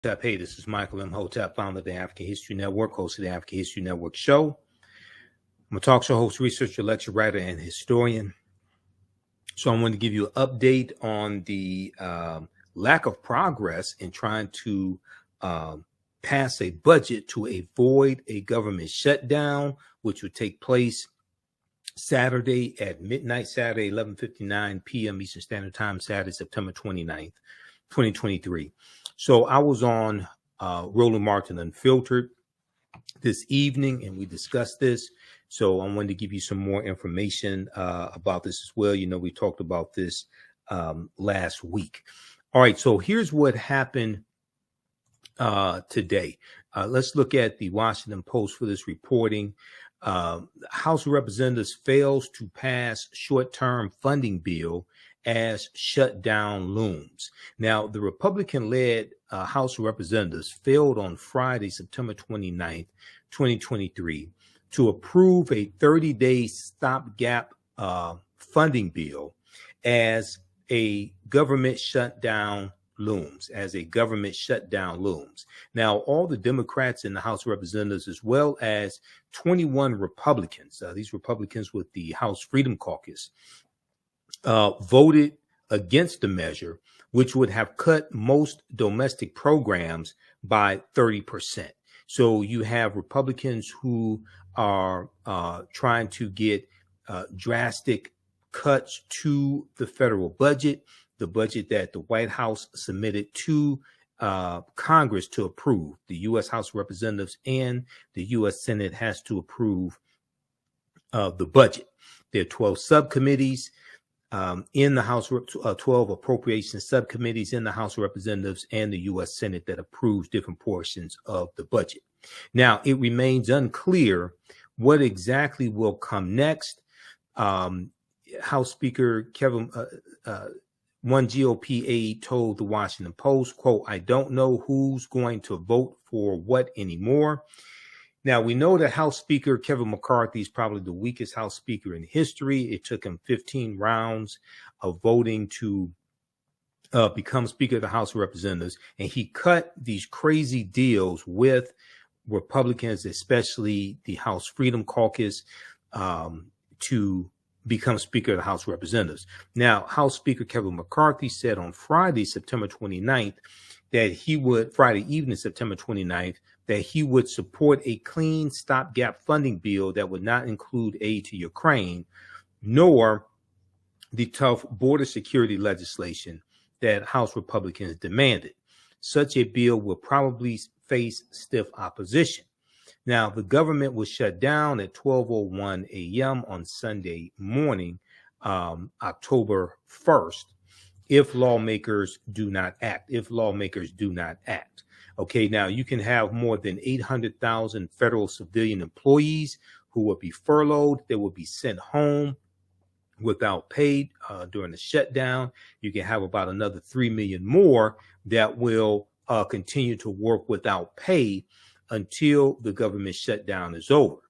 Hey, this is Michael Imhotep, founder of the African History Network, host of the African History Network show. I'm a talk show host, researcher, lecturer, writer, and historian. So I want to give you an update on the lack of progress in trying to pass a budget to avoid a government shutdown, which would take place Saturday at midnight, Saturday, 11:59 p.m. Eastern Standard Time, Saturday, September 29th, 2023. So I was on Roland Martin Unfiltered this evening, and we discussed this. So I wanted to give you some more information about this as well. You know, we talked about this last week. All right, so here's what happened today. Let's look at the Washington Post for this reporting. House of Representatives fails to pass short-term funding bill as shutdown looms. Now, the Republican-led House of Representatives failed on Friday, September 29th, 2023, to approve a 30-day stopgap funding bill as a government shutdown looms, Now, all the Democrats in the House of Representatives, as well as 21 Republicans, these Republicans with the House Freedom Caucus, voted against the measure, which would have cut most domestic programs by 30%. So you have Republicans who are trying to get drastic cuts to the federal budget, the budget that the White House submitted to Congress to approve. The U.S. House of Representatives and the U.S. Senate has to approve the budget. There are 12 subcommittees in the House, 12 appropriation subcommittees in the House of Representatives and the U.S. Senate that approves different portions of the budget. Now, it remains unclear what exactly will come next. House Speaker Kevin, one GOP aide told the Washington Post, quote, "I don't know who's going to vote for what anymore." Now, we know that House Speaker Kevin McCarthy is probably the weakest House Speaker in history. It took him 15 rounds of voting to become Speaker of the House of Representatives, and he cut these crazy deals with Republicans, especially the House Freedom Caucus, to become Speaker of the House of Representatives. Now, House Speaker Kevin McCarthy said on Friday, September 29th, that he would, Friday evening, September 29th, that he would support a clean stopgap funding bill that would not include aid to Ukraine, nor the tough border security legislation that House Republicans demanded. Such a bill will probably face stiff opposition. Now, the government was shut down at 12:01 a.m. on Sunday morning, October 1st, if lawmakers do not act. Okay, now you can have more than 800,000 federal civilian employees who will be furloughed. They will be sent home without pay during the shutdown. You can have about another 3 million more that will continue to work without pay until the government shutdown is over.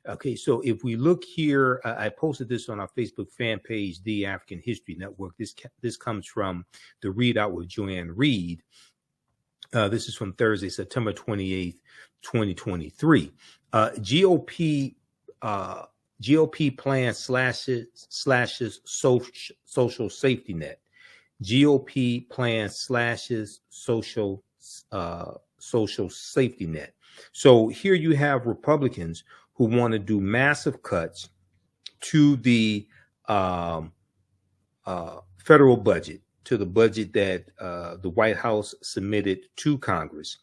Okay, so if we look here, I posted this on our Facebook fan page, The African History Network. This comes from the Readout with Joanne Reed. This is from Thursday, September 28th, 2023. GOP plan slashes social safety net. GOP plan slashes social safety net. So here you have Republicans who want to do massive cuts to the federal budget, to the budget that the White House submitted to Congress.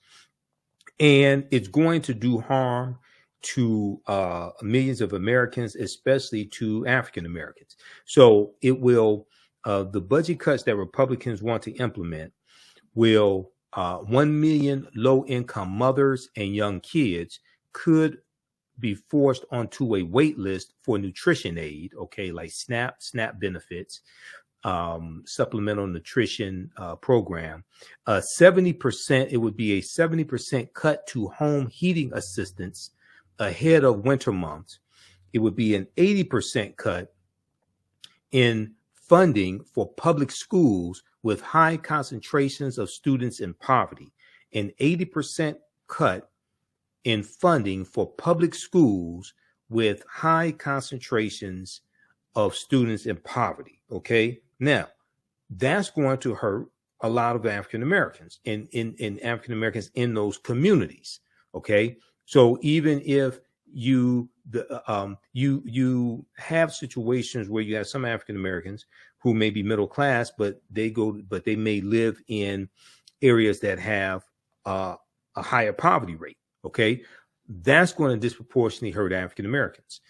And it's going to do harm to millions of Americans, especially to African Americans. So it will, the budget cuts that Republicans want to implement will 1 million low-income mothers and young kids could be forced onto a wait list for nutrition aid, okay, like SNAP benefits, supplemental nutrition program. 70%, it would be a 70% cut to home heating assistance ahead of winter months. It would be an 80% cut in funding for public schools with high concentrations of students in poverty. an 80% cut in funding for public schools with high concentrations of students in poverty. Okay. Now, that's going to hurt a lot of African Americans in African Americans in those communities. Okay. So even if you have situations where you have some African Americans who may be middle class, but they may live in areas that have a higher poverty rate. Okay, that's going to disproportionately hurt African Americans.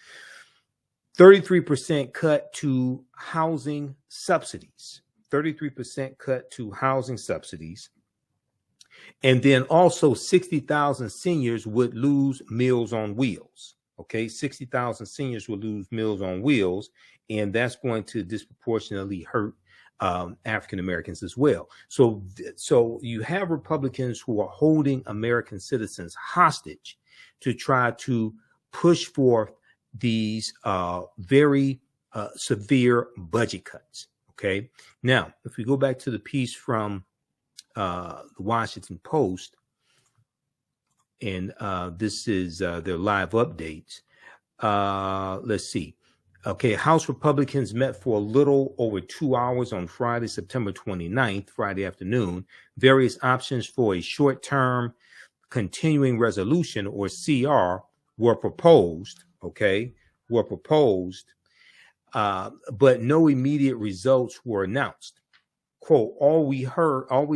33% cut to housing subsidies. 33% cut to housing subsidies. And then also 60,000 seniors would lose Meals on Wheels. Okay, 60,000 seniors will lose Meals on Wheels, and that's going to disproportionately hurt African Americans as well. So you have Republicans who are holding American citizens hostage to try to push forth these very severe budget cuts. Okay, now if we go back to the piece from the Washington Post, and this is their live updates. Let's see. Okay, House Republicans met for a little over 2 hours on Friday, September 29th, Friday afternoon. Various options for a short-term continuing resolution, or CR, were proposed. Okay, but no immediate results were announced. Quote, all we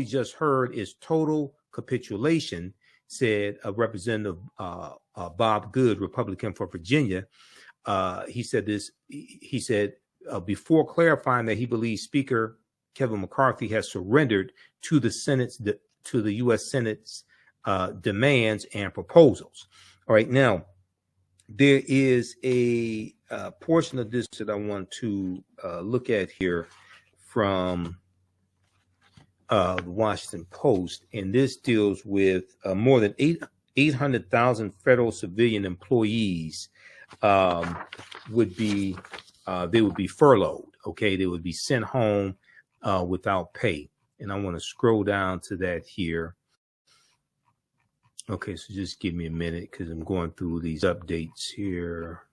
just heard is total capitulation, said a Representative Bob Good, Republican for Virginia. He said before clarifying that he believes Speaker Kevin McCarthy has surrendered to the U.S. Senate's demands and proposals. All right, now there is a portion of this that I want to look at here from the Washington Post, and this deals with more than 800,000 federal civilian employees would be furloughed. Okay, they would be sent home without pay. And I want to scroll down to that here. Okay, so just give me a minute because I'm going through these updates here.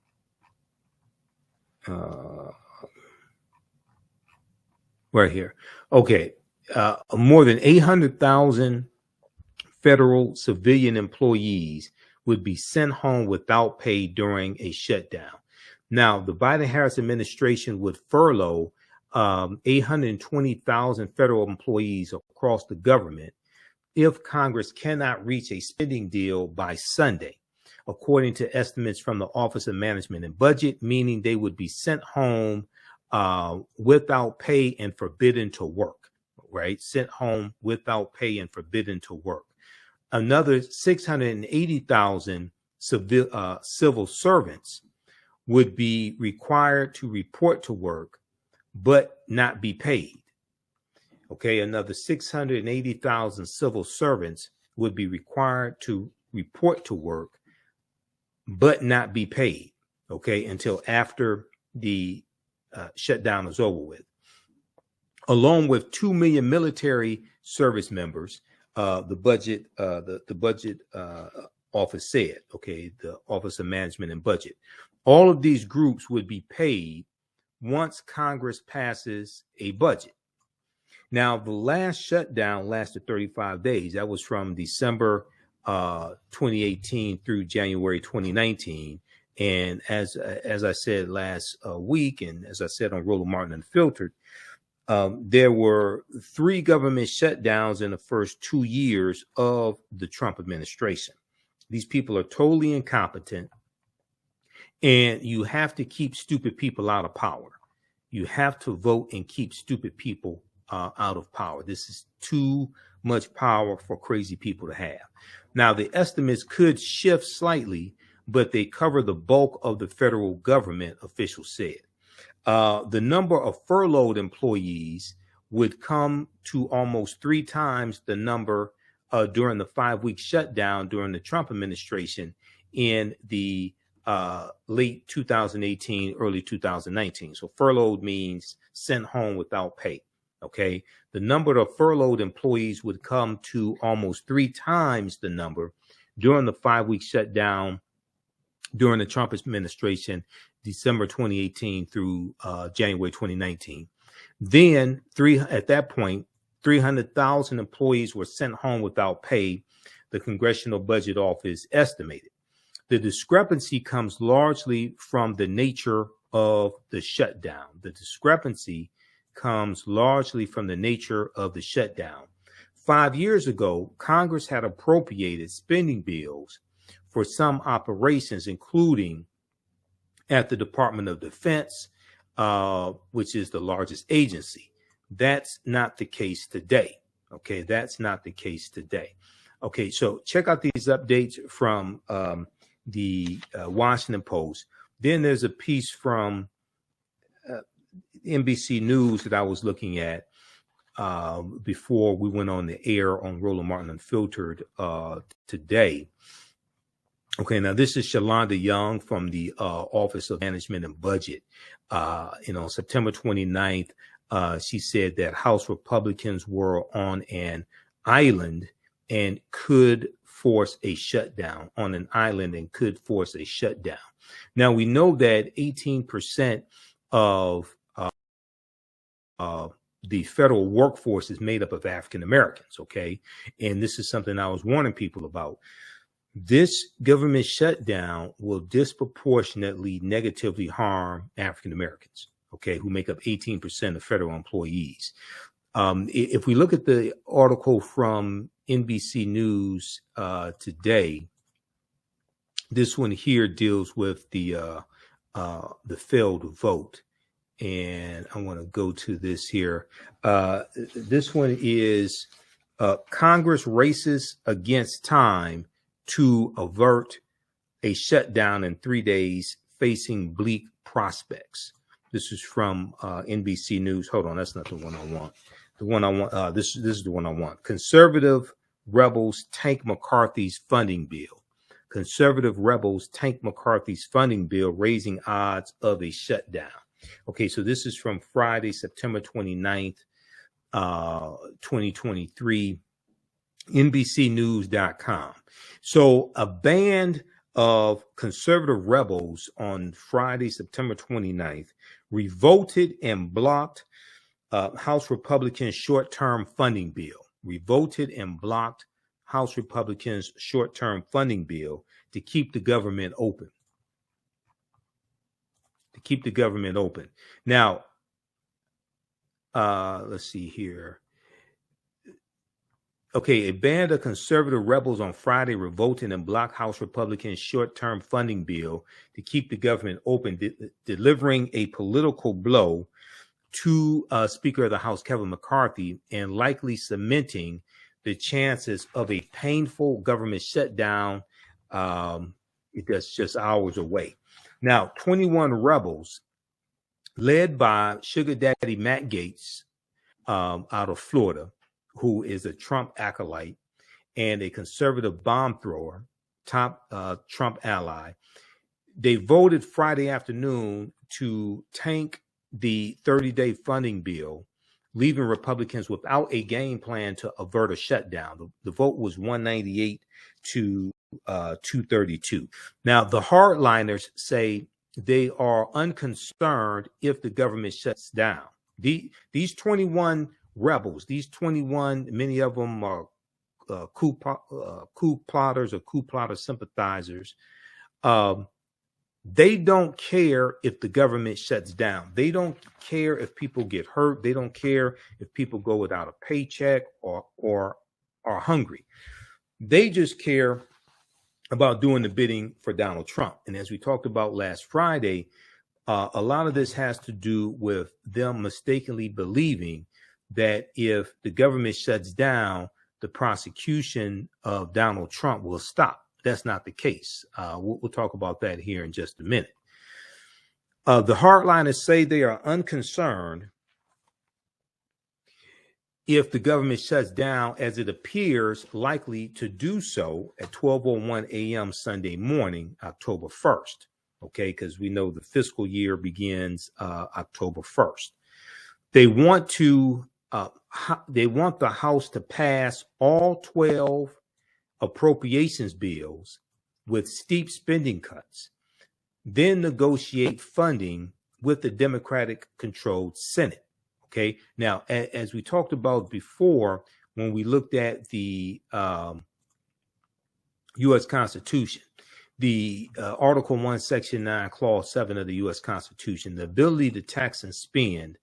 Right here. Okay. More than 800,000 federal civilian employees would be sent home without pay during a shutdown. Now, the Biden-Harris administration would furlough 820,000 federal employees across the government if Congress cannot reach a spending deal by Sunday, according to estimates from the Office of Management and Budget, meaning they would be sent home without pay and forbidden to work. Right, sent home without pay and forbidden to work. Another 680,000 civil servants would be required to report to work, but not be paid. Okay, another 680,000 civil servants would be required to report to work, but not be paid. Okay, until after the shutdown is over with. Along with 2 million military service members, the budget office said, okay, the Office of Management and Budget. All of these groups would be paid once Congress passes a budget. Now, the last shutdown lasted 35 days. That was from December 2018 through January 2019. And as I said last week, and as I said on Roland Martin Unfiltered, there were 3 government shutdowns in the first 2 years of the Trump administration. These people are totally incompetent, and you have to keep stupid people out of power. You have to vote and keep stupid people out of power. This is too much power for crazy people to have. Now, the estimates could shift slightly, but they cover the bulk of the federal government, officials said. The number of furloughed employees would come to almost 3 times the number during the 5-week shutdown during the Trump administration in the late 2018, early 2019. So furloughed means sent home without pay. Okay, the number of furloughed employees would come to almost 3 times the number during the 5-week shutdown during the Trump administration, December 2018 through January 2019. Then at that point, 300,000 employees were sent home without pay, the Congressional Budget Office estimated. The discrepancy comes largely from the nature of the shutdown. The discrepancy comes largely from the nature of the shutdown. 5 years ago, Congress had appropriated spending bills for some operations, including at the Department of Defense, which is the largest agency. That's not the case today. Okay, that's not the case today. Okay, so check out these updates from the Washington Post. Then there's a piece from NBC News that I was looking at before we went on the air on Roland Martin Unfiltered today. Okay, now this is Shalonda Young from the Office of Management and Budget. On September 29th, she said that House Republicans were on an island and could force a shutdown, Now, we know that 18% of the federal workforce is made up of African Americans, okay? And this is something I was warning people about. This government shutdown will disproportionately negatively harm African Americans, okay, who make up 18% of federal employees. If we look at the article from NBC News today, this one here deals with the failed vote. And I want to go to this here. This one is Congress races against time to avert a shutdown in 3 days, facing bleak prospects. This is from NBC News. Hold on, that's not the one I want. The one I want, this is the one I want. Conservative rebels tank McCarthy's funding bill. Conservative rebels tank McCarthy's funding bill, raising odds of a shutdown. Okay, so this is from Friday, September 29th, 2023, NBCnews.com. So a band of conservative rebels on Friday, September 29th, revolted and blocked House Republicans' short-term funding bill. Revolted and blocked House Republicans' short-term funding bill to keep the government open. Now, let's see here. Okay, a band of conservative rebels on Friday revolted and blocked House Republicans' short-term funding bill to keep the government open, delivering a political blow to Speaker of the House Kevin McCarthy and likely cementing the chances of a painful government shutdown. That's just hours away. Now, 21 rebels, led by Sugar Daddy Matt Gaetz out of Florida, who is a Trump acolyte and a conservative bomb thrower, top Trump ally, they voted Friday afternoon to tank the 30-day funding bill, leaving Republicans without a game plan to avert a shutdown. The vote was 198 to 232. Now, the hardliners say they are unconcerned if the government shuts down. These 21 rebels, these 21, many of them are coup plotters or coup plotter sympathizers. They don't care if the government shuts down. They don't care if people get hurt. They don't care if people go without a paycheck or are hungry. They just care about doing the bidding for Donald Trump. And as we talked about last Friday, a lot of this has to do with them mistakenly believing that if the government shuts down, the prosecution of Donald Trump will stop. That's not the case. We'll talk about that here in just a minute. The hardliners say they are unconcerned if the government shuts down, as it appears likely to do so at 12:01 a.m. Sunday morning, October 1st. Okay, because we know the fiscal year begins October 1st. They want to they want the House to pass all 12 appropriations bills with steep spending cuts, then negotiate funding with the Democratic-controlled Senate. Okay. Now, as we talked about before, when we looked at the U.S. Constitution, the Article 1, Section 9, Clause 7 of the U.S. Constitution, the ability to tax and spend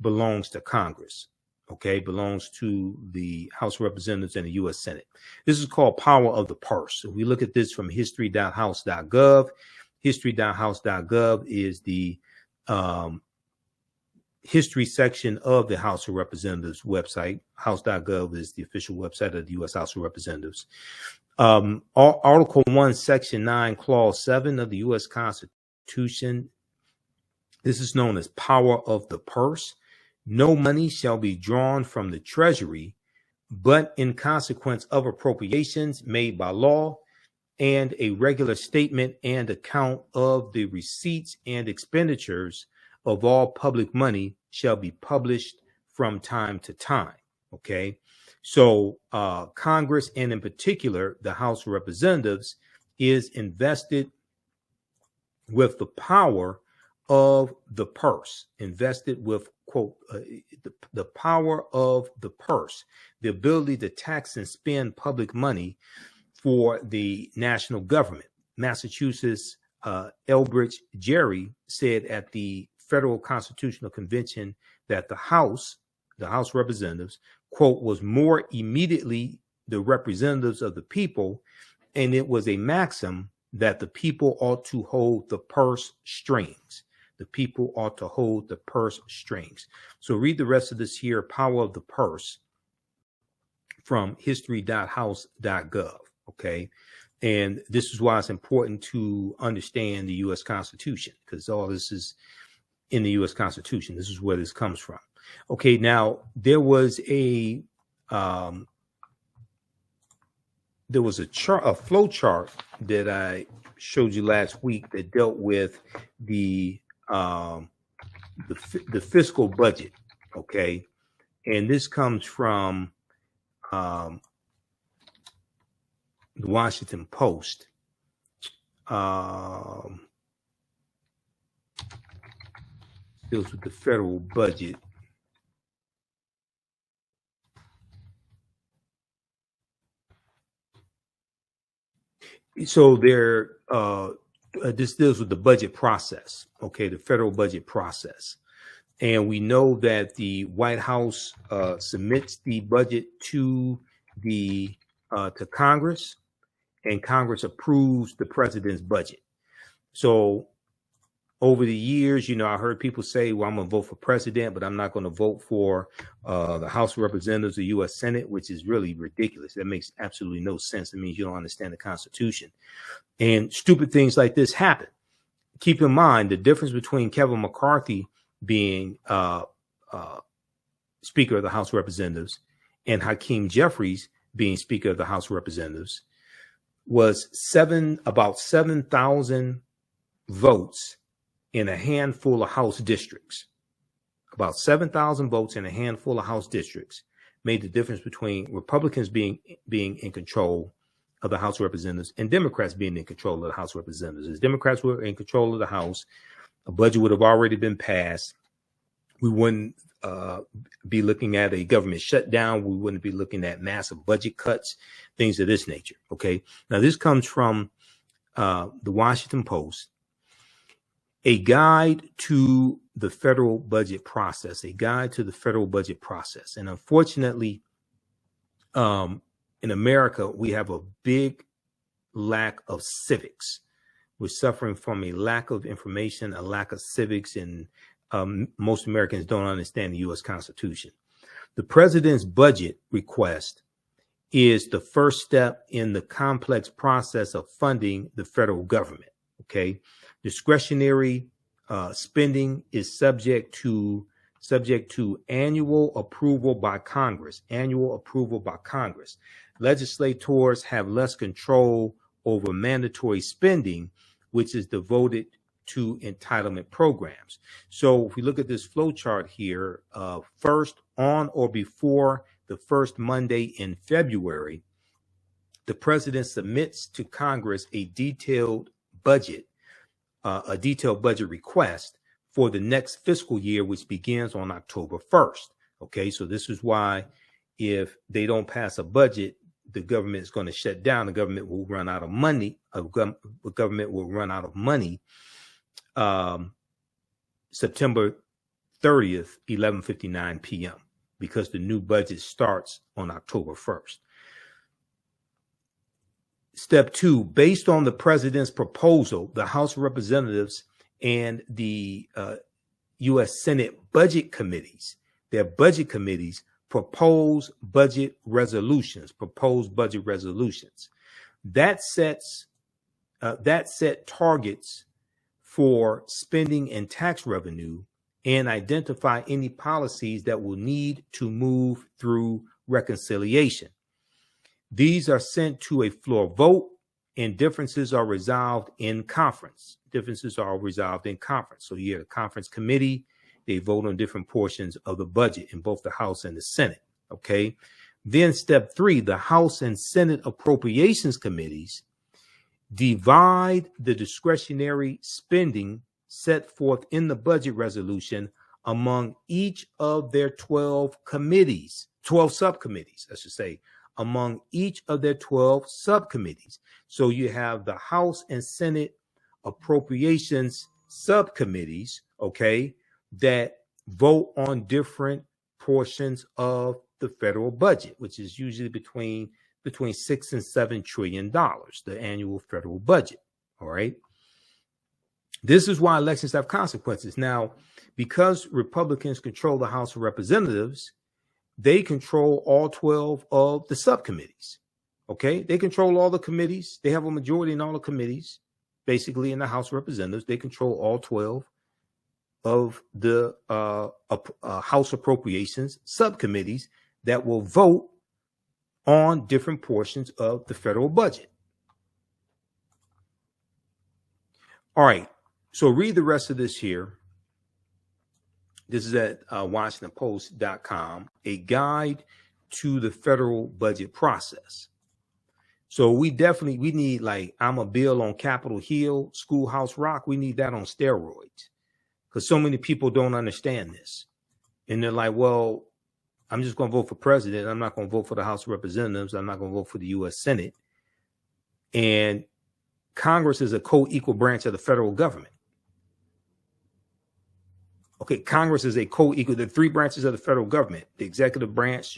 belongs to Congress. Okay, belongs to the House of Representatives and the U.S. Senate. This is called power of the purse. So we look at this from history.house.gov. History.house.gov is the history section of the House of Representatives website. House.gov is the official website of the U.S. House of Representatives. Article 1, Section 9, Clause 7 of the U.S. Constitution. This is known as power of the purse. No money shall be drawn from the Treasury, but in consequence of appropriations made by law, and a regular statement and account of the receipts and expenditures of all public money shall be published from time to time. Okay. So Congress, and in particular, the House of Representatives, is invested with the power of the purse, invested with, quote, the power of the purse, the ability to tax and spend public money for the national government. Massachusetts Elbridge Gerry said at the Federal Constitutional Convention that the House of Representatives, quote, was more immediately the representatives of the people, and it was a maxim that the people ought to hold the purse strings. The people ought to hold the purse strings. So read the rest of this here, power of the purse, from history.house.gov. Okay. And this is why it's important to understand the U.S. Constitution, because all this is in the U.S. Constitution. This is where this comes from. Okay. Now, there was a flow chart that I showed you last week that dealt with the fiscal budget. Okay. And this comes from the Washington Post. Deals with the federal budget. So this deals with the budget process, okay, the federal budget process. And we know that the White House submits the budget to Congress, and Congress approves the president's budget. So over the years, I heard people say, well, I'm going to vote for president, but I'm not going to vote for the House of Representatives, the U.S. Senate, which is really ridiculous. That makes absolutely no sense. It means you don't understand the Constitution. And stupid things like this happen. Keep in mind the difference between Kevin McCarthy being Speaker of the House of Representatives and Hakeem Jeffries being Speaker of the House of Representatives was about 7,000 votes in a handful of House districts. About 7,000 votes in a handful of House districts made the difference between Republicans being in control of the House of Representatives and Democrats being in control of the House of Representatives. As Democrats were in control of the House, a budget would have already been passed. We wouldn't be looking at a government shutdown. We wouldn't be looking at massive budget cuts, things of this nature. Okay. Now this comes from the Washington Post. A guide to the federal budget process, And unfortunately, in America, we have a big lack of civics. We're suffering from a lack of information, a lack of civics, and most Americans don't understand the U.S. Constitution. The president's budget request is the first step in the complex process of funding the federal government. Okay. Discretionary spending is subject to annual approval by Congress. Legislators have less control over mandatory spending, which is devoted to entitlement programs. So if we look at this flow chart here, first on or before the first Monday in February, the president submits to Congress a detailed budget request for the next fiscal year, which begins on October 1st. Okay, so this is why if they don't pass a budget, the government is going to shut down. The government will run out of money. The government will run out of money September 30th, 11:59 p.m. because the new budget starts on October 1st. Step 2, based on the president's proposal, the House of Representatives and the U.S. Senate budget committees, their budget committees propose budget resolutions. That set targets for spending and tax revenue and identify any policies that will need to move through reconciliation. These are sent to a floor vote, and differences are resolved in conference. So you have a conference committee. They vote on different portions of the budget in both the House and the Senate. Okay. Then step 3, the House and Senate appropriations committees divide the discretionary spending set forth in the budget resolution among each of their 12 subcommittees, among each of their 12 subcommittees. So you have the House and Senate appropriations subcommittees, okay, that vote on different portions of the federal budget, which is usually between $6 and $7 trillion, the annual federal budget. All right. This is why elections have consequences. Now, because Republicans control the House of Representatives, they control all 12 of the subcommittees. Okay. They control all the committees. They have a majority in all the committees, basically in the House of Representatives. They control all 12 of the House appropriations subcommittees that will vote on different portions of the federal budget. All right. So read the rest of this here. This is at WashingtonPost.com, a guide to the federal budget process. So we need, like, I'm a bill on Capitol Hill, Schoolhouse Rock. We need that on steroids because so many people don't understand this. And they're like, well, I'm just going to vote for president. I'm not going to vote for the House of Representatives. I'm not going to vote for the U.S. Senate. And Congress is a co-equal branch of the federal government. Okay, Congress is a co-equal, the 3 branches of the federal government, the executive branch,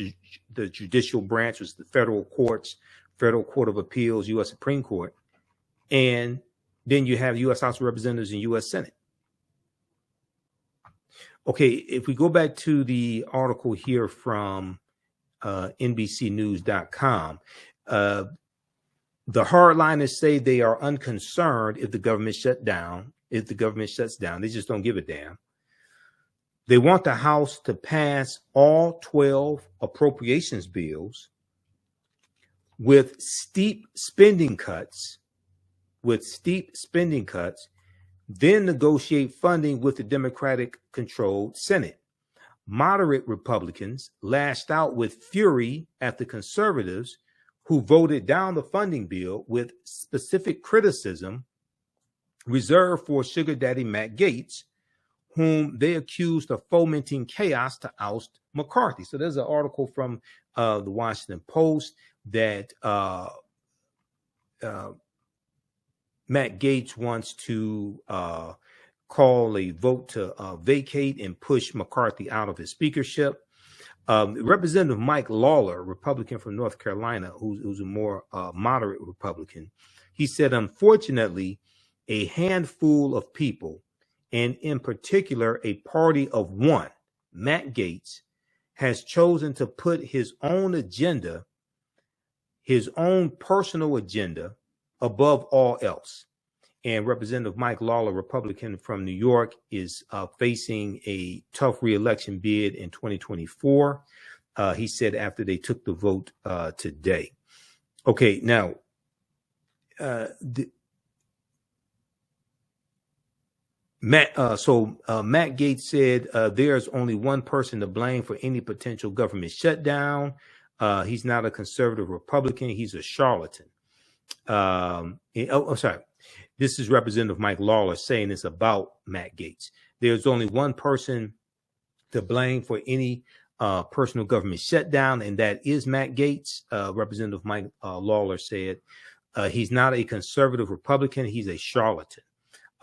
the judicial branch, was the federal courts, Federal Court of Appeals, U.S. Supreme Court, and then you have U.S. House of Representatives and U.S. Senate. Okay, if we go back to the article here from NBCnews.com, the hardliners say they are unconcerned if the government shuts down. They just don't give a damn. They want the House to pass all 12 appropriations bills with steep spending cuts, then negotiate funding with the Democratic-controlled Senate. Moderate Republicans lashed out with fury at the conservatives who voted down the funding bill with specific criticism reserved for Sugar Daddy Matt Gaetz, whom they accused of fomenting chaos to oust McCarthy. So there's an article from the Washington Post that Matt Gaetz wants to call a vote to vacate and push McCarthy out of his speakership. Representative Mike Lawler, Republican from North Carolina, who's a more moderate Republican, he said, unfortunately, a handful of people, and in particular, a party of one, Matt Gaetz, has chosen to put his own agenda, his own personal agenda, above all else. And Representative Mike Lawler, Republican from New York, is facing a tough reelection bid in 2024. He said after they took the vote today. Okay, now, Matt Gaetz said there's only one person to blame for any potential government shutdown. He's not a conservative Republican. He's a charlatan. Sorry. This is Representative Mike Lawler saying this about Matt Gaetz. There's only one person to blame for any personal government shutdown, and that is Matt Gaetz. Representative Mike Lawler said he's not a conservative Republican. He's a charlatan.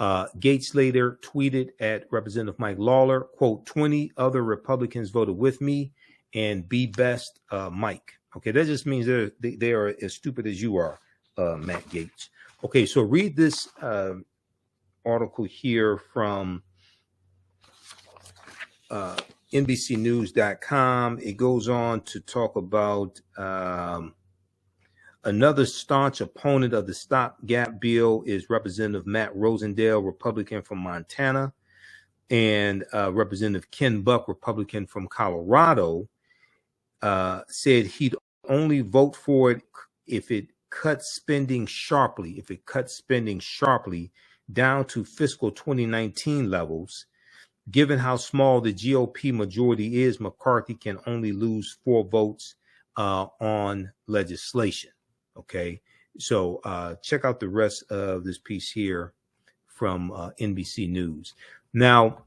Gaetz later tweeted at Representative Mike Lawler, quote, 20 other Republicans voted with me, and be best, Mike. Okay, that just means they are as stupid as you are, Matt Gaetz. Okay, so read this article here from NBCnews.com. It goes on to talk about another staunch opponent of the stopgap bill is Representative Matt Rosendale, Republican from Montana, and Representative Ken Buck, Republican from Colorado, said he'd only vote for it if it cuts spending sharply, down to fiscal 2019 levels. Given how small the GOP majority is, McCarthy can only lose 4 votes on legislation. Okay, so check out the rest of this piece here from NBC News. Now,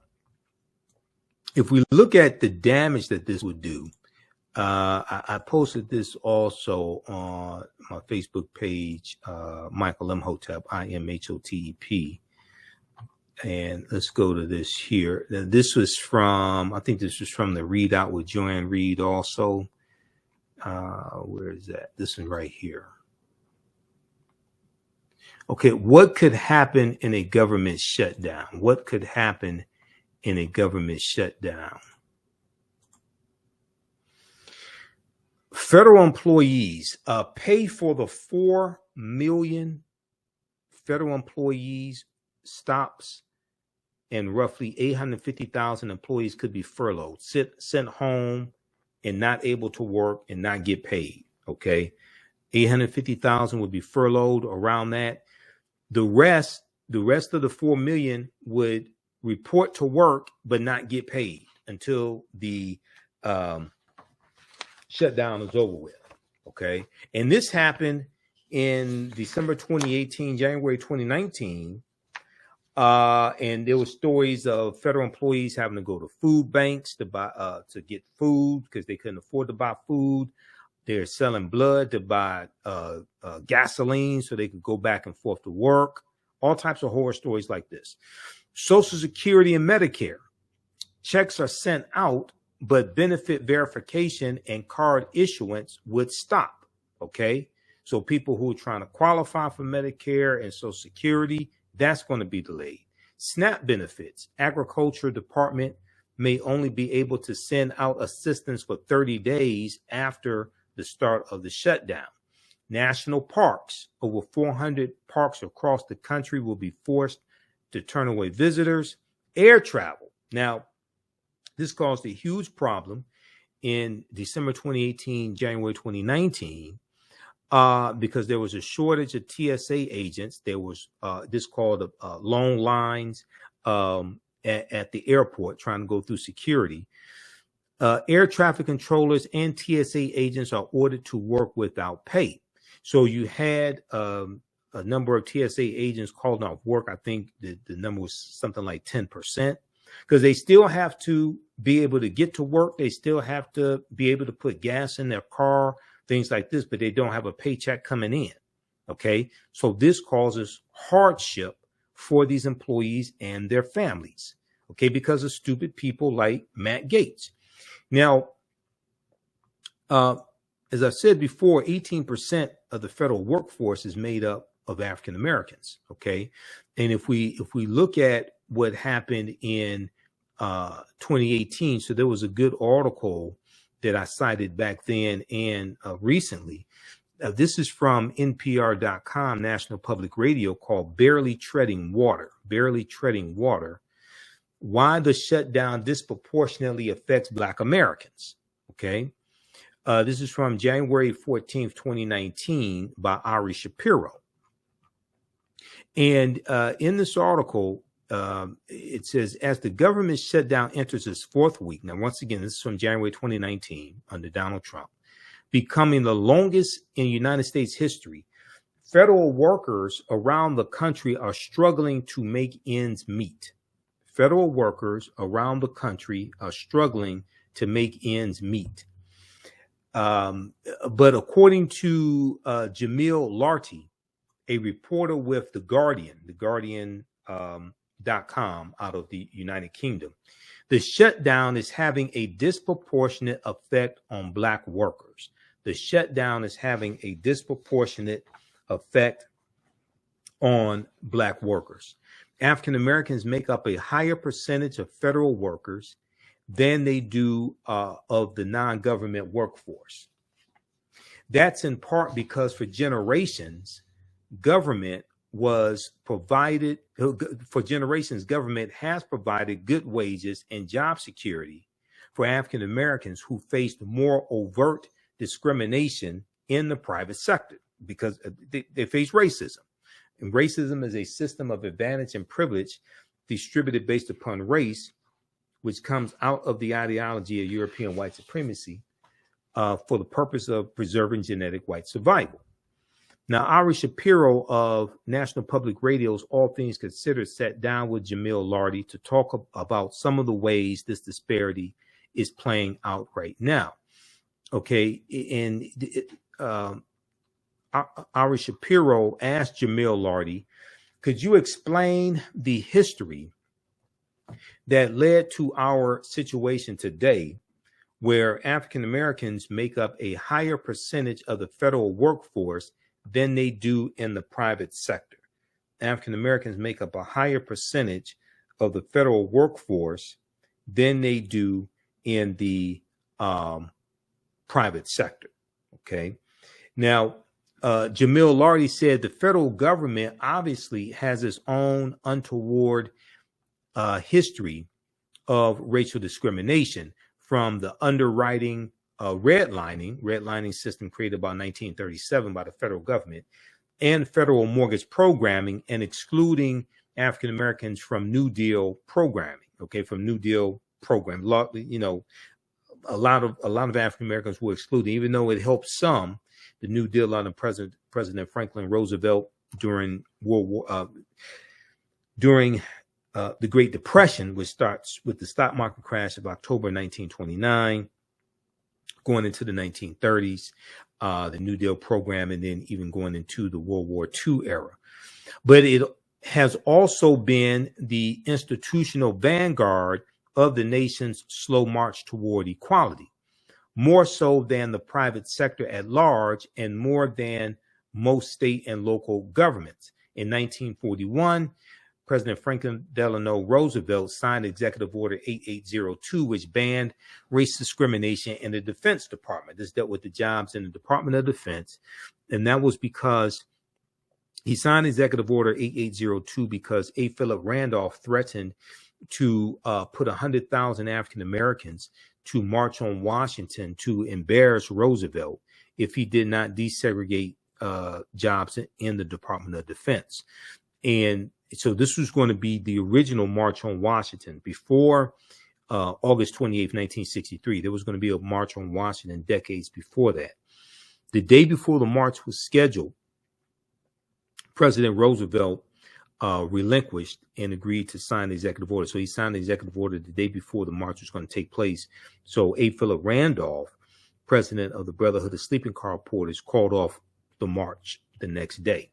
if we look at the damage that this would do, I posted this also on my Facebook page, Michael Imhotep, IMHOTEP. And let's go to this here. This was from, I think this was from the Readout with Joanne Reed also. Where is that? This one right here. Okay, what could happen in a government shutdown? What could happen in a government shutdown? Federal employees pay for the 4 million federal employees stops, and roughly 850,000 employees could be furloughed, sent home, and not able to work and not get paid. Okay, 850,000 would be furloughed, around that. The rest of the 4 million would report to work but not get paid until the shutdown is over with. Okay, and this happened in December 2018, January 2019. And there were stories of federal employees having to go to food banks to buy to get food because they couldn't afford to buy food. They're selling blood to buy gasoline so they could go back and forth to work. All types of horror stories like this. Social Security and Medicare. Checks are sent out, but benefit verification and card issuance would stop. Okay, so people who are trying to qualify for Medicare and Social Security, that's going to be delayed. SNAP benefits. Agriculture Department may only be able to send out assistance for 30 days after the start of the shutdown. National parks. Over 400 parks across the country will be forced to turn away visitors. Air travel. Now, this caused a huge problem in December 2018, January 2019, because there was a shortage of TSA agents. There was this called long lines at the airport trying to go through security. Air traffic controllers and TSA agents are ordered to work without pay. So you had a number of TSA agents called off work. I think the number was something like 10%, because they still have to be able to get to work. They still have to be able to put gas in their car, things like this, but they don't have a paycheck coming in. Okay, so this causes hardship for these employees and their families. Okay, because of stupid people like Matt Gaetz. Now, as I said before, 18% of the federal workforce is made up of African Americans. Okay, and if we look at what happened in 2018, so there was a good article that I cited back then and recently. This is from NPR.com, National Public Radio, called Barely Treading Water. Barely Treading Water. Why the shutdown disproportionately affects Black Americans. Okay. This is from January 14th, 2019 by Ari Shapiro. And in this article, it says, as the government shutdown enters its fourth week, now, once again, this is from January 2019 under Donald Trump, becoming the longest in United States history, federal workers around the country are struggling to make ends meet. Federal workers around the country are struggling to make ends meet. But according to Jamil Larty, a reporter with The Guardian.com out of the United Kingdom, the shutdown is having a disproportionate effect on Black workers. The shutdown is having a disproportionate effect on Black workers. African Americans make up a higher percentage of federal workers than they do of the non-government workforce. That's in part because for generations, government has provided good wages and job security for African Americans who faced more overt discrimination in the private sector because they face racism. And racism is a system of advantage and privilege distributed based upon race, which comes out of the ideology of European white supremacy for the purpose of preserving genetic white survival. Now, Ari Shapiro of National Public Radio's All Things Considered sat down with Jamil Larty to talk about some of the ways this disparity is playing out right now. Okay, and Ari Shapiro asked Jamil Larty, could you explain the history that led to our situation today where African Americans make up a higher percentage of the federal workforce than they do in the private sector? African Americans make up a higher percentage of the federal workforce than they do in the private sector. Okay. Now, Jamil Larty said the federal government obviously has its own untoward history of racial discrimination, from the underwriting redlining system created by 1937 by the federal government, and federal mortgage programming and excluding African Americans from New Deal programming. Okay, from New Deal program, you know, a lot of African Americans were excluded, even though it helped some. The New Deal under President Franklin Roosevelt during the Great Depression, which starts with the stock market crash of October 1929, going into the 1930s, the New Deal program, and then even going into the World War II era. But it has also been the institutional vanguard of the nation's slow march toward equality, more so than the private sector at large and more than most state and local governments. In 1941, President Franklin Delano Roosevelt signed Executive Order 8802, which banned race discrimination in the Defense Department. This dealt with the jobs in the Department of Defense. And that was because he signed Executive Order 8802 because A. Philip Randolph threatened to put 100,000 African Americans to march on Washington to embarrass Roosevelt if he did not desegregate jobs in the Department of Defense. And so this was going to be the original March on Washington before August 28th, 1963. There was going to be a March on Washington decades before that. The day before the march was scheduled, President Roosevelt relinquished and agreed to sign the executive order. So he signed the executive order the day before the march was going to take place. So A. Philip Randolph, president of the Brotherhood of Sleeping Car Porters, called off the march the next day.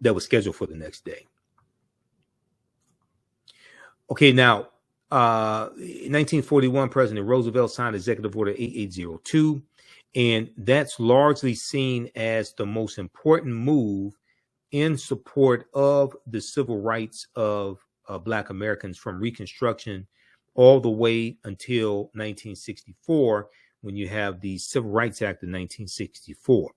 That was scheduled for the next day. Okay, now, in 1941, President Roosevelt signed Executive Order 8802, and that's largely seen as the most important move in support of the civil rights of Black Americans from Reconstruction all the way until 1964, when you have the Civil Rights Act of 1964.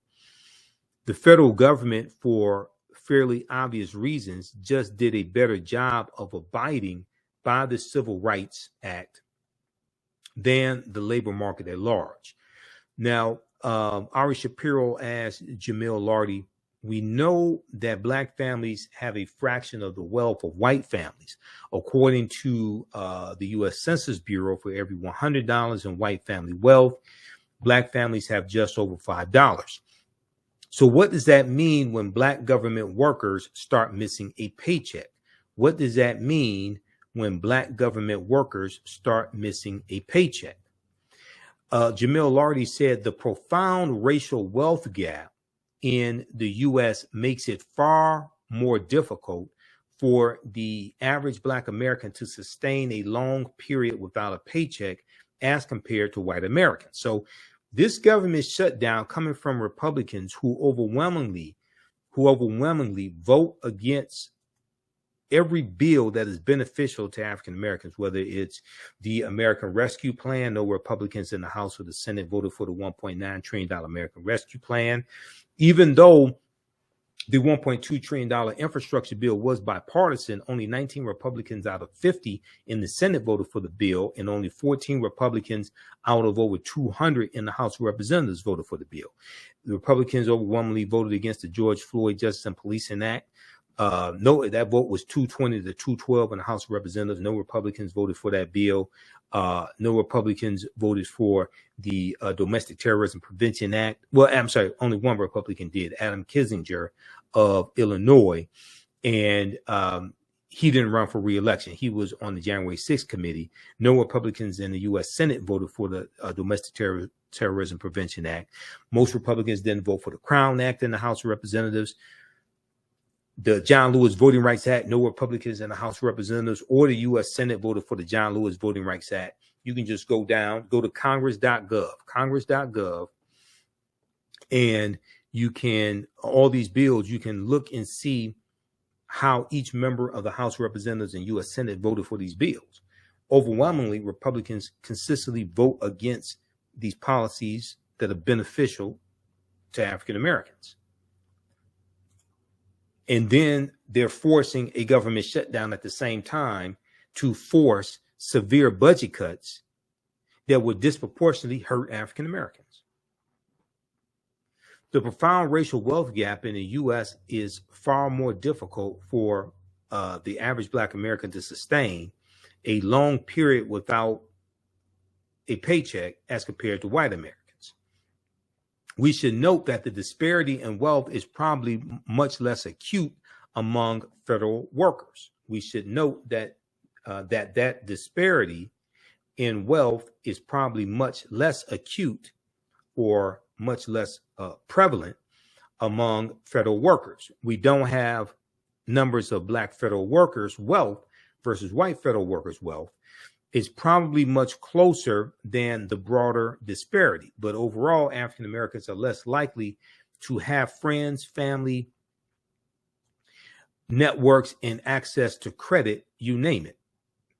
The federal government, for fairly obvious reasons, just did a better job of abiding by the Civil Rights Act than the labor market at large. Now, Ari Shapiro asked Jamil Larty We know that black families have a fraction of the wealth of white families. According to the U.S. Census Bureau, for every $100 in white family wealth, black families have just over $5. So what does that mean when black government workers start missing a paycheck? What does that mean when black government workers start missing a paycheck? Jamil Lardy said the profound racial wealth gap in the U.S. makes it far more difficult for the average black American to sustain a long period without a paycheck as compared to white Americans. So this government shutdown coming from Republicans who overwhelmingly vote against every bill that is beneficial to African Americans, whether it's the American Rescue Plan. No Republicans in the House or the Senate voted for the $1.9 trillion American Rescue Plan, even though the $1.2 trillion infrastructure bill was bipartisan. Only 19 Republicans out of 50 in the Senate voted for the bill, and only 14 Republicans out of over 200 in the House of Representatives voted for the bill. The Republicans overwhelmingly voted against the George Floyd Justice and Policing Act. No, that vote was 220 to 212 in the House of Representatives. No Republicans voted for that bill. No Republicans voted for the Domestic Terrorism Prevention Act. Well, I'm sorry, only one Republican did, Adam Kinzinger of Illinois. And he didn't run for re-election. He was on the January 6th committee. No Republicans in the U.S. Senate voted for the Domestic Terrorism Prevention Act. Most Republicans didn't vote for the Crown Act in the House of Representatives. The John Lewis Voting Rights Act, no Republicans in the House of Representatives or the U.S. Senate voted for the John Lewis Voting Rights Act. You can just go to congress.gov, and you can, all these bills, you can look and see how each member of the House of Representatives and U.S. Senate voted for these bills. Overwhelmingly, Republicans consistently vote against these policies that are beneficial to African Americans. And then they're forcing a government shutdown at the same time to force severe budget cuts that would disproportionately hurt African Americans. The profound racial wealth gap in the U.S. is far more difficult for the average black American to sustain a long period without a paycheck as compared to white Americans. We should note that the disparity in wealth is probably much less acute among federal workers. We should note that that disparity in wealth is probably much less acute or much less prevalent among federal workers. We don't have numbers of black federal workers' wealth versus white federal workers' wealth. It's probably much closer than the broader disparity. But overall, African Americans are less likely to have friends, family, networks, and access to credit, you name it.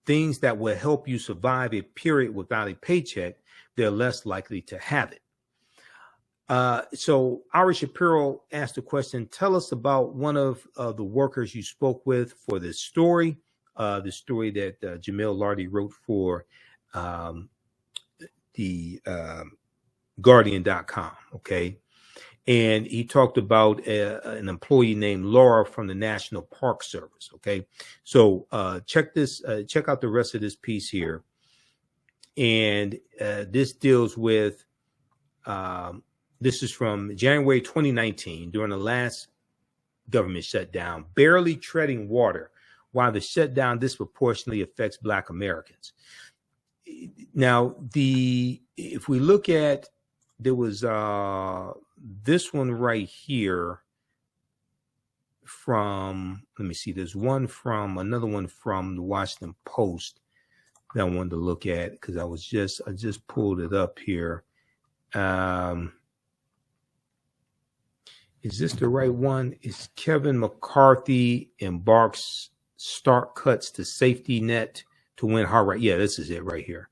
Things that will help you survive a period without a paycheck, they're less likely to have it. So Ari Shapiro asked the question, tell us about one of the workers you spoke with for this story. The story that Jamil Lardy wrote for the Guardian.com, okay? And he talked about an employee named Laura from the National Park Service, okay? So check out the rest of this piece here. And this deals with, this is from January 2019, during the last government shutdown, barely treading water, while the shutdown disproportionately affects Black Americans. Now, if we look at, there was this one right here from, let me see, there's another one from the Washington Post that I wanted to look at because I just pulled it up here. Is this the right one? It's Kevin McCarthy embarks stark cuts to safety net to win hard right. Yeah, this is it right here.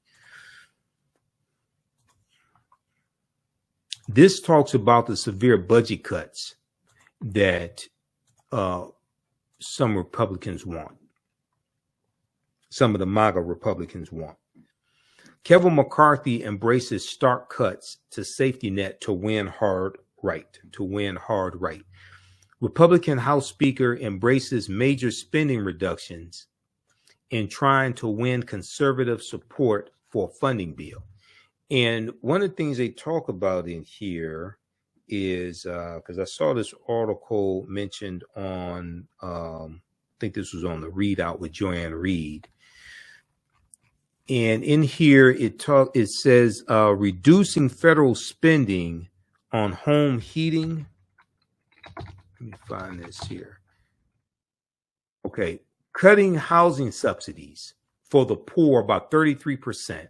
This talks about the severe budget cuts that some Republicans want. Some of the MAGA Republicans want. Kevin McCarthy embraces stark cuts to safety net to win hard right. Republican House Speaker embraces major spending reductions in trying to win conservative support for a funding bill. And one of the things they talk about in here is, because I saw this article mentioned on, I think this was on the Readout with Joanne Reed. And in here, it says reducing federal spending on home heating. Let me find this here. Okay. Cutting housing subsidies for the poor by 33%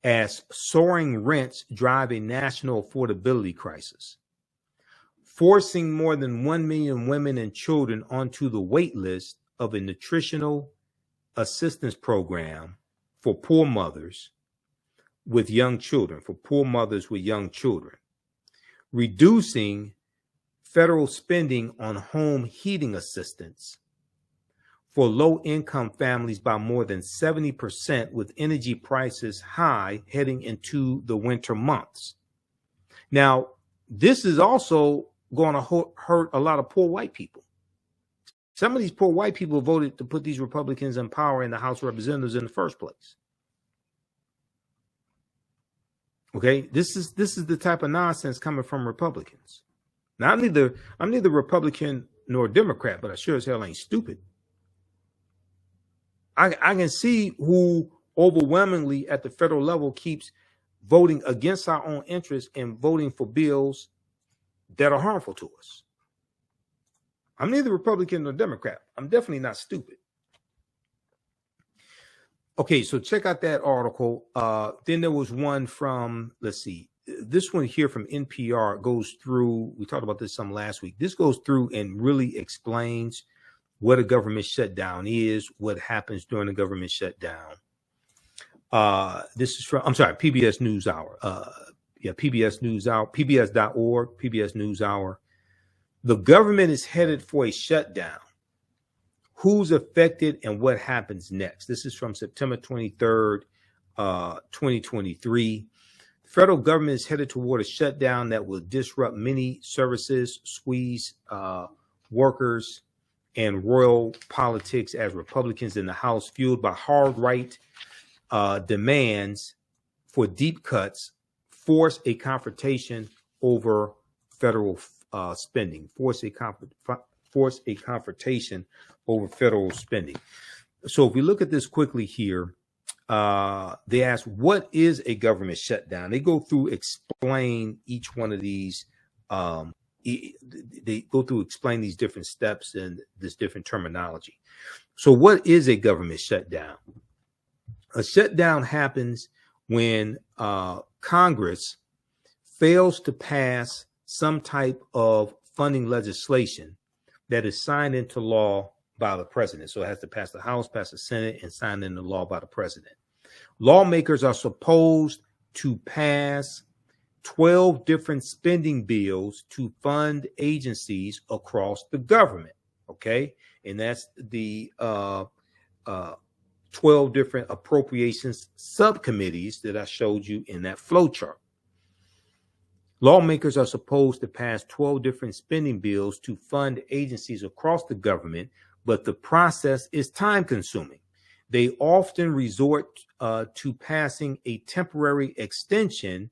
as soaring rents drive a national affordability crisis. Forcing more than 1 million women and children onto the wait list of a nutritional assistance program for poor mothers with young children, reducing federal spending on home heating assistance for low-income families by more than 70%, with energy prices high heading into the winter months. Now, this is also going to hurt a lot of poor white people. Some of these poor white people voted to put these Republicans in power in the House of Representatives in the first place. Okay, this is the type of nonsense coming from Republicans. Now, I'm neither Republican nor Democrat, but I sure as hell ain't stupid. I can see who overwhelmingly at the federal level keeps voting against our own interests and voting for bills that are harmful to us. I'm neither Republican nor Democrat. I'm definitely not stupid. Okay, so check out that article. Then there was one from, let's see, this one here from NPR goes through, we talked about this some last week. This goes through and really explains what a government shutdown is, what happens during a government shutdown. This is from, I'm sorry, PBS NewsHour. PBS NewsHour, PBS.org, PBS NewsHour. The government is headed for a shutdown. Who's affected and what happens next? This is from September 23rd, 2023. The federal government is headed toward a shutdown that will disrupt many services, squeeze workers, and royal politics as Republicans in the House, fueled by hard right demands for deep cuts, force a confrontation over federal spending, force a confrontation over federal spending. So if we look at this quickly here, they ask, what is a government shutdown? They go through, explain each one of these. They go through, explain these different steps and this different terminology. So what is a government shutdown? A shutdown happens when Congress fails to pass some type of funding legislation that is signed into law by the president. So it has to pass the House, pass the Senate, and sign into law by the president. Lawmakers are supposed to pass 12 different spending bills to fund agencies across the government. Okay. And that's the 12 different appropriations subcommittees that I showed you in that flow chart. Lawmakers are supposed to pass 12 different spending bills to fund agencies across the government, but the process is time consuming. They often resort to passing a temporary extension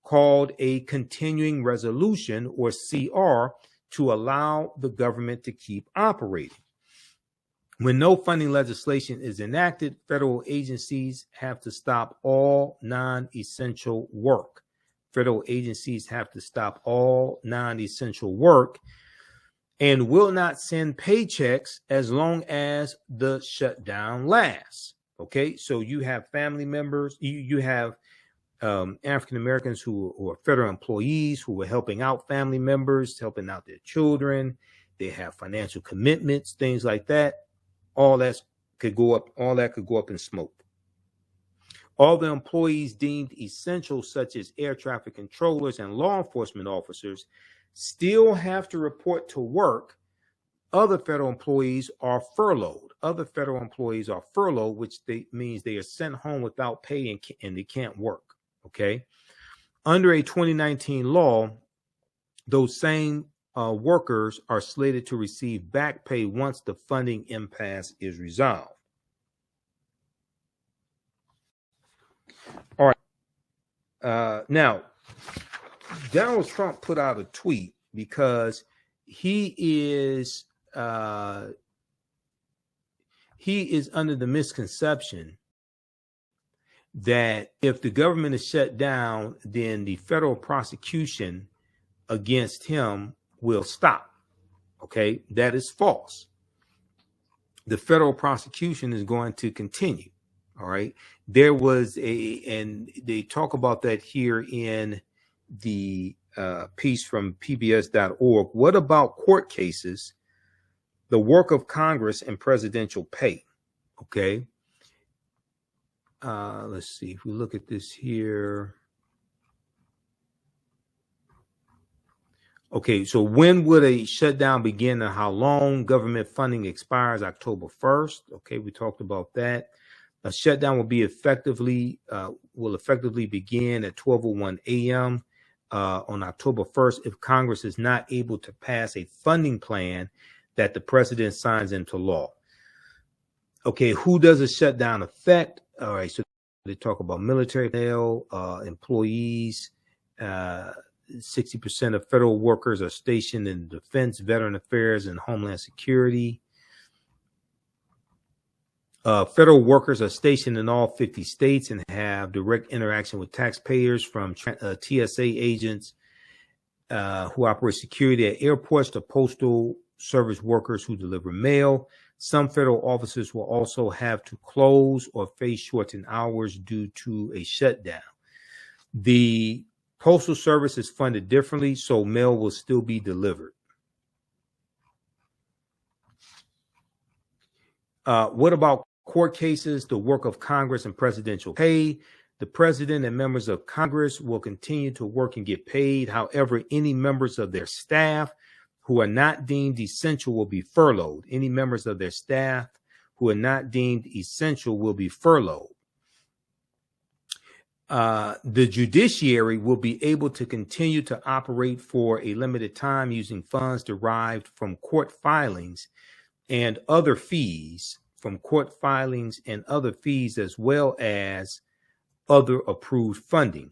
called a continuing resolution, or CR, to allow the government to keep operating. When no funding legislation is enacted, federal agencies have to stop all non-essential work. Federal agencies have to stop all non-essential work and will not send paychecks as long as the shutdown lasts. Okay, so you have family members, you have African Americans who are federal employees who are helping out family members, helping out their children. They have financial commitments, things like that. All that could go up in smoke. All the employees deemed essential, such as air traffic controllers and law enforcement officers, still have to report to work. Other federal employees are furloughed. Which means they are sent home without pay and they can't work. Okay. Under a 2019 law, those same workers are slated to receive back pay once the funding impasse is resolved. All right. Now, Donald Trump put out a tweet because he is under the misconception that if the government is shut down, then the federal prosecution against him will stop. Okay, that is false. The federal prosecution is going to continue. All right. There was and they talk about that here in the piece from pbs.org. What about court cases, the work of Congress, and presidential pay? Okay. Let's see if we look at this here. Okay, so when would a shutdown begin and how long? Government funding expires October 1st. Okay, we talked about that. A shutdown will effectively begin at 12:01 a.m. On October 1st if Congress is not able to pass a funding plan that the president signs into law. Okay, who does a shutdown affect? All right, so they talk about military personnel, employees. 60% of federal workers are stationed in defense, veteran affairs, and homeland security. Federal workers are stationed in all 50 states and have direct interaction with taxpayers, from TSA agents who operate security at airports to postal service workers who deliver mail. Some federal offices will also have to close or face shortened hours due to a shutdown. The Postal Service is funded differently, so mail will still be delivered. What about court cases, the work of Congress, and presidential pay? The president and members of Congress will continue to work and get paid. However, any members of their staff who are not deemed essential will be furloughed. Any members of their staff who are not deemed essential will be furloughed. The judiciary will be able to continue to operate for a limited time using funds derived from court filings and other fees, as well as other approved funding.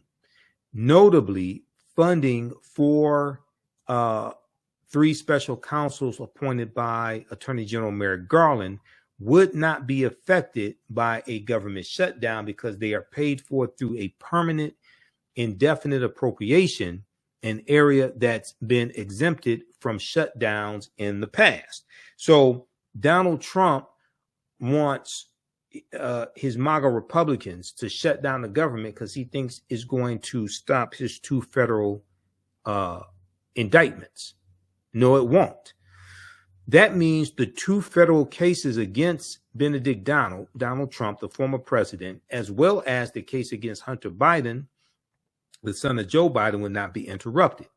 Notably, funding for 3 special counsels appointed by Attorney General Merrick Garland would not be affected by a government shutdown because they are paid for through a permanent, indefinite appropriation, an area that's been exempted from shutdowns in the past. So Donald Trump wants his MAGA Republicans to shut down the government because he thinks it's going to stop his 2 federal indictments. No, it won't. That means the 2 federal cases against Benedict Donald Trump, the former president, as well as the case against Hunter Biden, the son of Joe Biden, would not be interrupted.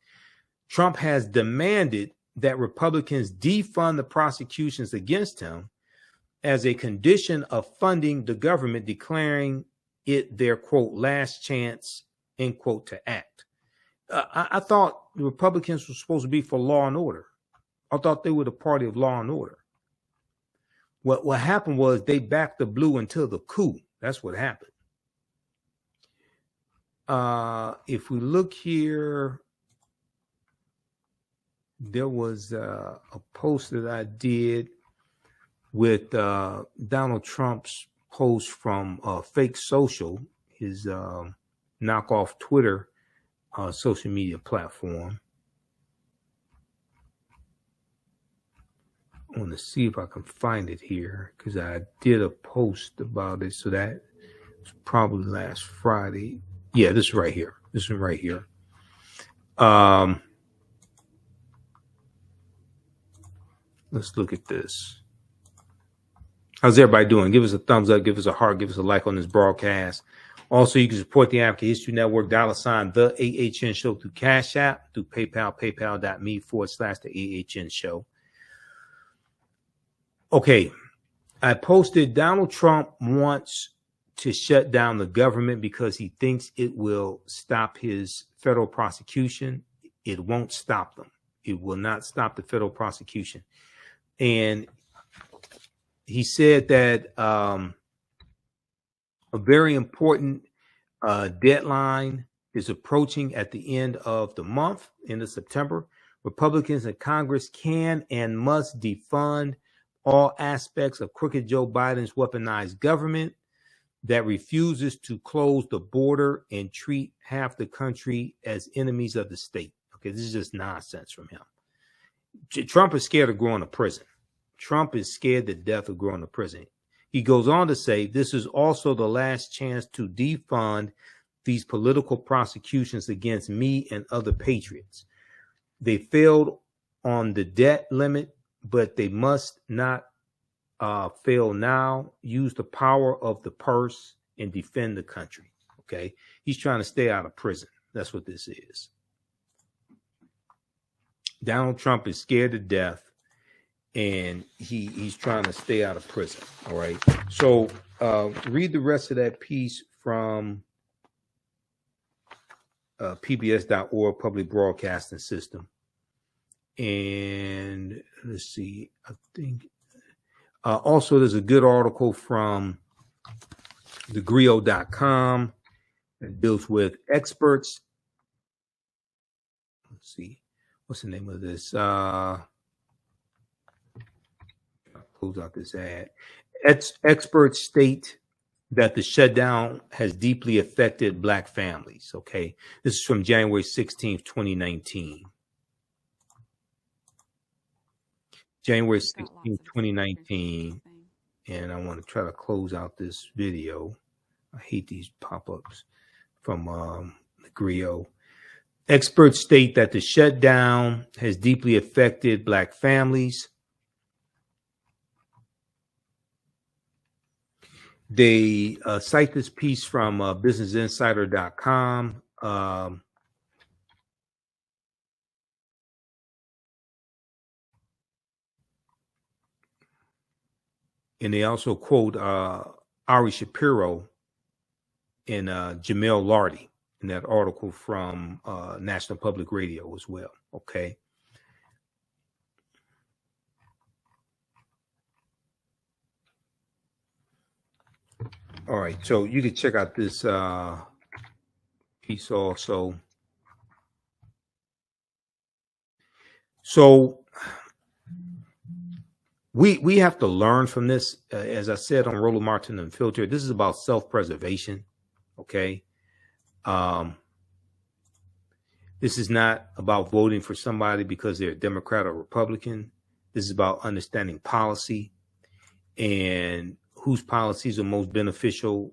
Trump has demanded that Republicans defund the prosecutions against him as a condition of funding the government, declaring it their, quote, last chance, end quote, to act. I thought the Republicans were supposed to be for law and order. I thought they were the party of law and order. What happened was they backed the blue until the coup. That's what happened. If we look here, there was a post that I did with Donald Trump's post from Fake Social, his knockoff Twitter social media platform. I want to see if I can find it here because I did a post about it. So that was probably last Friday. Yeah, this is right here. This one right here. Let's look at this. How's everybody doing? Give us a thumbs up, give us a heart, give us a like on this broadcast. Also, you can support the African History Network, $ the AHN Show through Cash App, through PayPal, paypal.me/the AHN Show. Okay, I posted Donald Trump wants to shut down the government because he thinks it will stop his federal prosecution. It won't stop them. it will not stop the federal prosecution. And he said that a very important deadline is approaching at the end of the month, end of September. Republicans in Congress can and must defund all aspects of crooked Joe Biden's weaponized government that refuses to close the border and treat half the country as enemies of the state. Okay, this is just nonsense from him. Trump is scared of going to prison. Trump is scared to death of going to prison. He goes on to say, this is also the last chance to defund these political prosecutions against me and other patriots. They failed on the debt limit, but they must not fail now. Use the power of the purse and defend the country. Okay. He's trying to stay out of prison. That's what this is. Donald Trump is scared to death, and he's trying to stay out of prison. All right. So read the rest of that piece from PBS.org, Public Broadcasting System. And let's see, I think also there's a good article from thegrio.com that deals with experts. Let's see, what's the name of this? Close out this ad. Experts state that the shutdown has deeply affected Black families. Okay, this is from January 16th, 2019. January 16th, 2019. And I want to try to close out this video. I hate these pop-ups from the Grio. Experts state that the shutdown has deeply affected Black families. They cite this piece from businessinsider.com. And they also quote Ari Shapiro and Jamel Lardy in that article from National Public Radio as well. Okay. All right. So you can check out this piece also. So we have to learn from this. As I said on Roland Martin Unfiltered, this is about self-preservation. Okay. This is not about voting for somebody because they're a Democrat or Republican. This is about understanding policy and whose policies are most beneficial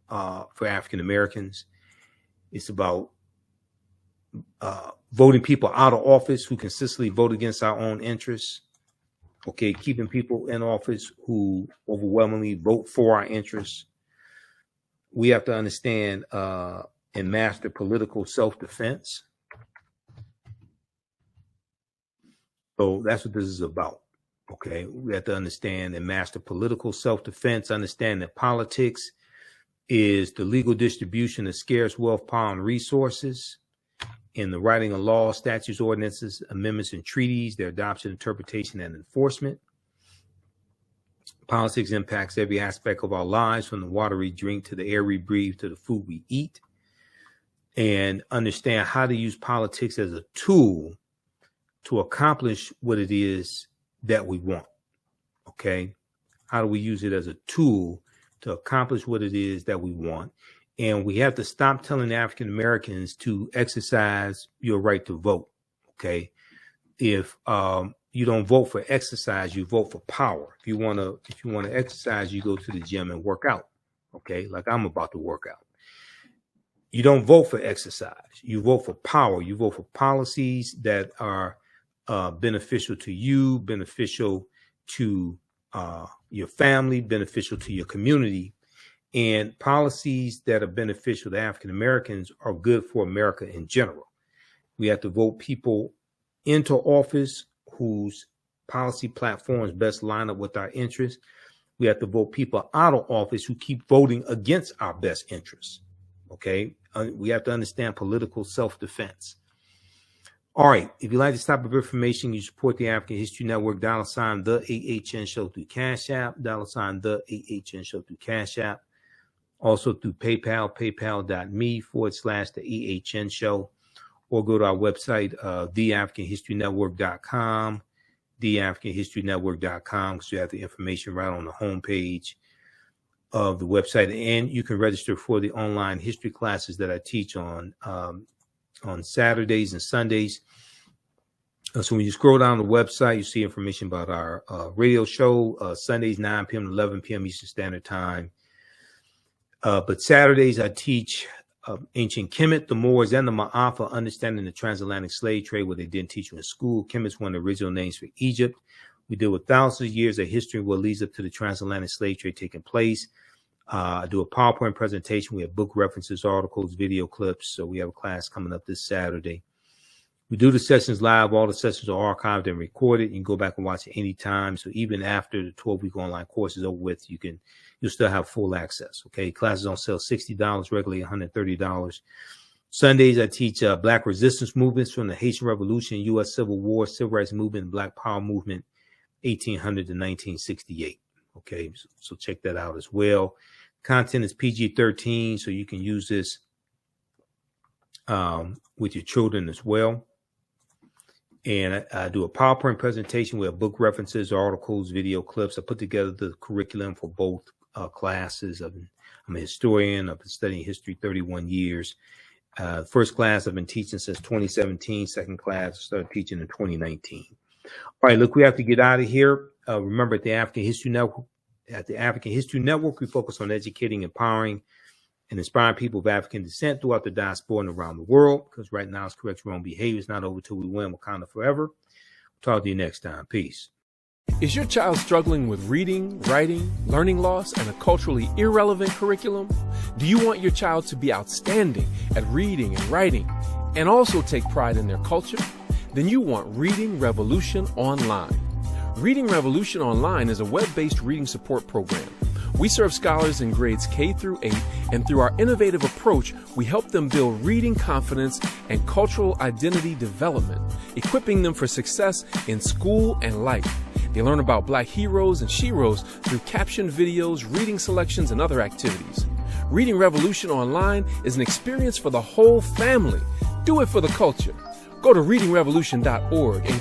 for African Americans. It's about voting people out of office who consistently vote against our own interests. Okay, keeping people in office who overwhelmingly vote for our interests. We have to understand and master political self-defense. So that's what this is about. Okay, we have to understand and master political self-defense, understand that politics is the legal distribution of scarce wealth, power, and resources, in the writing of laws, statutes, ordinances, amendments, and treaties, their adoption, interpretation, and enforcement. Politics impacts every aspect of our lives, from the water we drink to the air we breathe to the food we eat. And understand how to use politics as a tool to accomplish what it is that we want. Okay? How do we use it as a tool to accomplish what it is that we want? And we have to stop telling African Americans to exercise your right to vote. Okay. If you don't vote for exercise, you vote for power. If you want to exercise, you go to the gym and work out. Okay. Like I'm about to work out. You don't vote for exercise. You vote for power. You vote for policies that are beneficial to you, beneficial to your family, beneficial to your community. And policies that are beneficial to African Americans are good for America in general. We have to vote people into office whose policy platforms best line up with our interests. We have to vote people out of office who keep voting against our best interests. Okay. We have to understand political self-defense. All right. If you like this type of information, you support the African History Network, $ the AHN Show through Cash App, $ the AHN Show through Cash App. Also through PayPal, paypal.me/the AHN Show, or go to our website, TheAfricanHistoryNetwork.com, TheAfricanHistoryNetwork.com, because you have the information right on the homepage of the website. And you can register for the online history classes that I teach on Saturdays and Sundays. So when you scroll down the website, you see information about our radio show, Sundays, 9 p.m. to 11 p.m. Eastern Standard Time. But Saturdays, I teach ancient Kemet, the Moors, and the Ma'afa, understanding the transatlantic slave trade, what they didn't teach you in school. Kemet's one of the original names for Egypt. We deal with thousands of years of history, what leads up to the transatlantic slave trade taking place. I do a PowerPoint presentation. We have book references, articles, video clips. So we have a class coming up this Saturday. We do the sessions live. All the sessions are archived and recorded. You can go back and watch it anytime. So even after the 12-week online course is over with, you'll still have full access. Okay. Classes on sale $60, regularly $130. Sundays, I teach Black resistance movements from the Haitian Revolution, U.S. Civil War, Civil Rights Movement, and Black Power Movement, 1800 to 1968. Okay. So check that out as well. Content is PG-13, so you can use this with your children as well. And I do a PowerPoint presentation with book references, articles, video clips. I put together the curriculum for both classes. I'm a historian. I've been studying history 31 years. First class I've been teaching since 2017. Second class I started teaching in 2019. All right, look, we have to get out of here. Remember, at the African History Network, we focus on educating, empowering, and inspiring people of African descent throughout the diaspora and around the world, because right now it's correct your own behavior. It's not over till we win. Wakanda forever. Talk to you next time. Peace. Is your child struggling with reading, writing, learning loss, and a culturally irrelevant curriculum? Do you want your child to be outstanding at reading and writing and also take pride in their culture? Then you want Reading Revolution Online. Reading Revolution Online is a web-based reading support program. We serve scholars in grades K through 8, and through our innovative approach, we help them build reading confidence and cultural identity development, equipping them for success in school and life. They learn about Black heroes and sheroes through captioned videos, reading selections, and other activities. Reading Revolution Online is an experience for the whole family. Do it for the culture. Go to readingrevolution.org and